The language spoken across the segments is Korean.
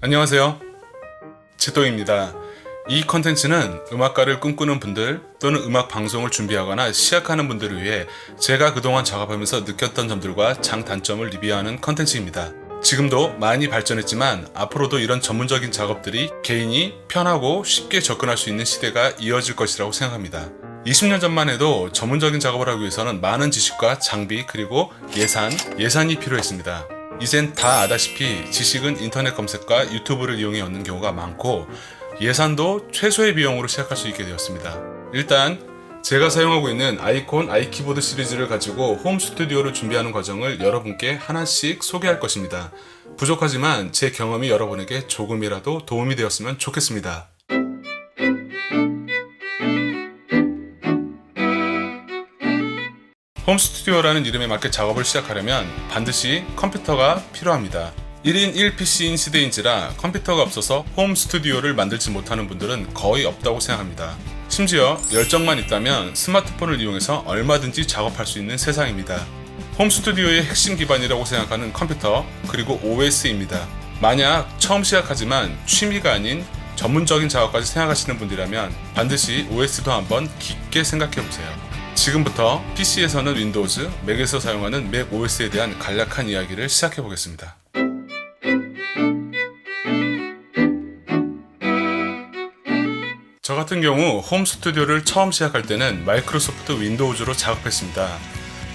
안녕하세요, 채도입니다. 이 컨텐츠는 음악가를 꿈꾸는 분들 또는 음악 방송을 준비하거나 시작하는 분들을 위해 제가 그동안 작업하면서 느꼈던 점들과 장단점을 리뷰하는 컨텐츠입니다. 지금도 많이 발전했지만 앞으로도 이런 전문적인 작업들이 개인이 편하고 쉽게 접근할 수 있는 시대가 이어질 것이라고 생각합니다. 20년 전만 해도 전문적인 작업을 하기 위해서는 많은 지식과 장비 그리고 예산이 필요했습니다. 이젠 다 아다시피 지식은 인터넷 검색과 유튜브를 이용해 얻는 경우가 많고 예산도 최소의 비용으로 시작할 수 있게 되었습니다. 일단 제가 사용하고 있는 아이콘 아이키보드 시리즈를 가지고 홈 스튜디오를 준비하는 과정을 여러분께 하나씩 소개할 것입니다. 부족하지만 제 경험이 여러분에게 조금이라도 도움이 되었으면 좋겠습니다. 홈 스튜디오라는 이름에 맞게 작업을 시작하려면 반드시 컴퓨터가 필요합니다. 1인 1PC인 시대인지라 컴퓨터가 없어서 홈 스튜디오를 만들지 못하는 분들은 거의 없다고 생각합니다. 심지어 열정만 있다면 스마트폰을 이용해서 얼마든지 작업할 수 있는 세상입니다. 홈 스튜디오의 핵심 기반이라고 생각하는 컴퓨터 그리고 OS입니다. 만약 처음 시작하지만 취미가 아닌 전문적인 작업까지 생각하시는 분들이라면 반드시 OS도 한번 깊게 생각해보세요. 지금부터 PC에서는 윈도우즈, 맥에서 사용하는 맥 OS에 대한 간략한 이야기를 시작해보겠습니다. 저 같은 경우 홈 스튜디오를 처음 시작할 때는 마이크로소프트 윈도우즈로 작업했습니다.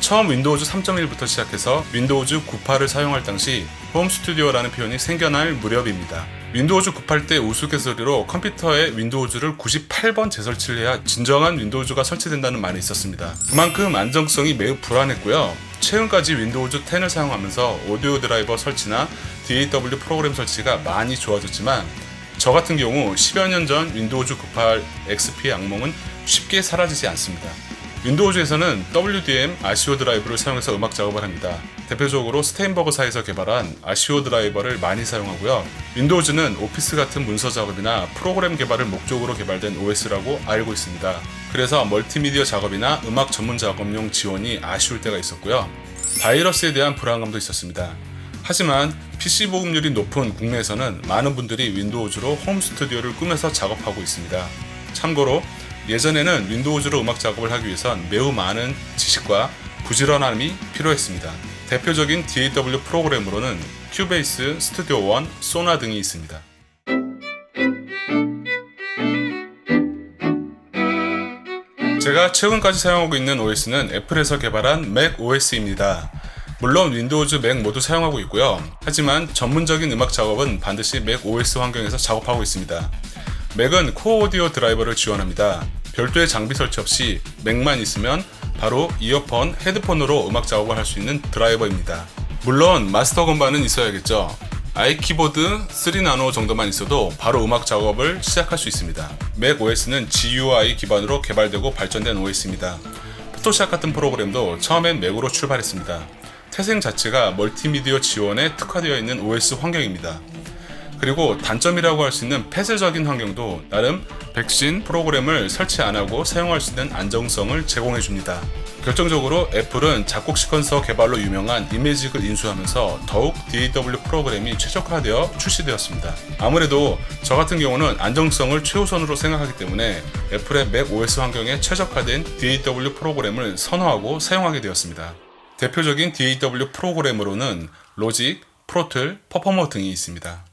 처음 윈도우즈 3.1부터 시작해서 윈도우즈 98을 사용할 당시 홈 스튜디오라는 표현이 생겨날 무렵입니다. 윈도우즈 98 때 우스갯소리로 컴퓨터에 윈도우즈를 98번 재설치를 해야 진정한 윈도우즈가 설치된다는 말이 있었습니다. 그만큼 안정성이 매우 불안했고요. 최근까지 윈도우즈 10을 사용하면서 오디오 드라이버 설치나 DAW 프로그램 설치가 많이 좋아졌지만 저 같은 경우 10여 년 전 윈도우즈 98 XP의 악몽은 쉽게 사라지지 않습니다. 윈도우즈에서는 WDM 아시오 드라이브를 사용해서 음악 작업을 합니다. 대표적으로 스테인버그사에서 개발한 아시오 드라이버를 많이 사용하고요. 윈도우즈는 오피스 같은 문서 작업이나 프로그램 개발을 목적으로 개발된 OS라고 알고 있습니다. 그래서 멀티미디어 작업이나 음악 전문 작업용 지원이 아쉬울 때가 있었고요. 바이러스에 대한 불안감도 있었습니다. 하지만 PC 보급률이 높은 국내에서는 많은 분들이 윈도우즈로 홈 스튜디오를 꾸며서 작업하고 있습니다. 참고로 예전에는 윈도우즈로 음악 작업을 하기 위해선 매우 많은 지식과 부지런함이 필요했습니다. 대표적인 DAW 프로그램으로는 큐베이스, 스튜디오 원, 소나 등이 있습니다. 제가 최근까지 사용하고 있는 OS는 애플에서 개발한 맥 OS입니다. 물론 윈도우즈, 맥 모두 사용하고 있고요. 하지만 전문적인 음악 작업은 반드시 맥 OS 환경에서 작업하고 있습니다. 맥은 코어 오디오 드라이버를 지원합니다. 별도의 장비 설치 없이 맥만 있으면 바로 이어폰, 헤드폰으로 음악 작업을 할 수 있는 드라이버입니다. 물론 마스터 건반은 있어야겠죠. 아이키보드 3나노 정도만 있어도 바로 음악 작업을 시작할 수 있습니다. 맥 OS는 GUI 기반으로 개발되고 발전된 OS입니다. 포토샵 같은 프로그램도 처음엔 맥으로 출발했습니다. 태생 자체가 멀티미디어 지원에 특화되어 있는 OS 환경입니다. 그리고 단점이라고 할 수 있는 폐쇄적인 환경도 나름 백신 프로그램을 설치 안 하고 사용할 수 있는 안정성을 제공해 줍니다. 결정적으로 애플은 작곡 시퀀서 개발로 유명한 이매직을 인수하면서 더욱 DAW 프로그램이 최적화되어 출시되었습니다. 아무래도 저 같은 경우는 안정성을 최우선으로 생각하기 때문에 애플의 맥 OS 환경에 최적화된 DAW 프로그램을 선호하고 사용하게 되었습니다. 대표적인 DAW 프로그램으로는 로직, 프로툴, 퍼포머 등이 있습니다.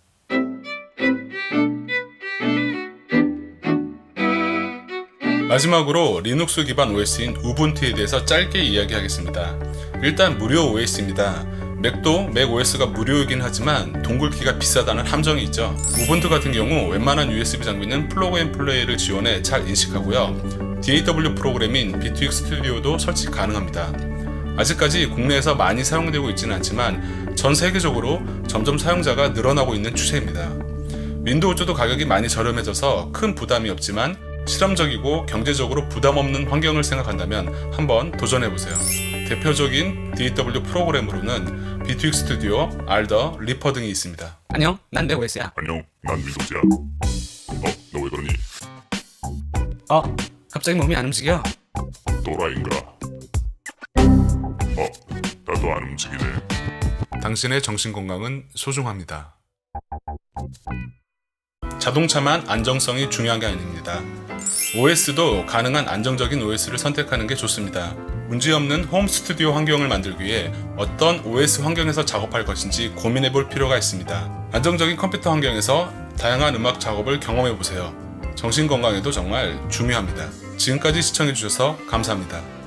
마지막으로 리눅스 기반 OS인 우분투에 대해서 짧게 이야기하겠습니다. 일단 무료 OS입니다. 맥도 맥 OS가 무료이긴 하지만 동굴키가 비싸다는 함정이 있죠. 우분투 같은 경우 웬만한 USB 장비는 플러그 앤 플레이를 지원해 잘 인식하고요. DAW 프로그램인 비트윅 스튜디오도 설치 가능합니다. 아직까지 국내에서 많이 사용되고 있지는 않지만 전 세계적으로 점점 사용자가 늘어나고 있는 추세입니다. 윈도우즈도 가격이 많이 저렴해져서 큰 부담이 없지만 실험적이고 경제적으로 부담 없는 환경을 생각한다면 한번 도전해보세요. 대표적인 DAW 프로그램으로는 비트윅 스튜디오, 알더, 리퍼 등이 있습니다. 안녕, 난 맥 OS야. 안녕, 난 윈도우즈야. 너 왜 그러니? 갑자기 몸이 안 움직여. 또라이인가? 나도 안 움직이네. 당신의 정신 건강은 소중합니다. 자동차만 안정성이 중요한 게 아닙니다. OS도 가능한 안정적인 OS를 선택하는 게 좋습니다. 문제없는 홈 스튜디오 환경을 만들기 위해 어떤 OS 환경에서 작업할 것인지 고민해 볼 필요가 있습니다. 안정적인 컴퓨터 환경에서 다양한 음악 작업을 경험해 보세요. 정신 건강에도 정말 중요합니다. 지금까지 시청해 주셔서 감사합니다.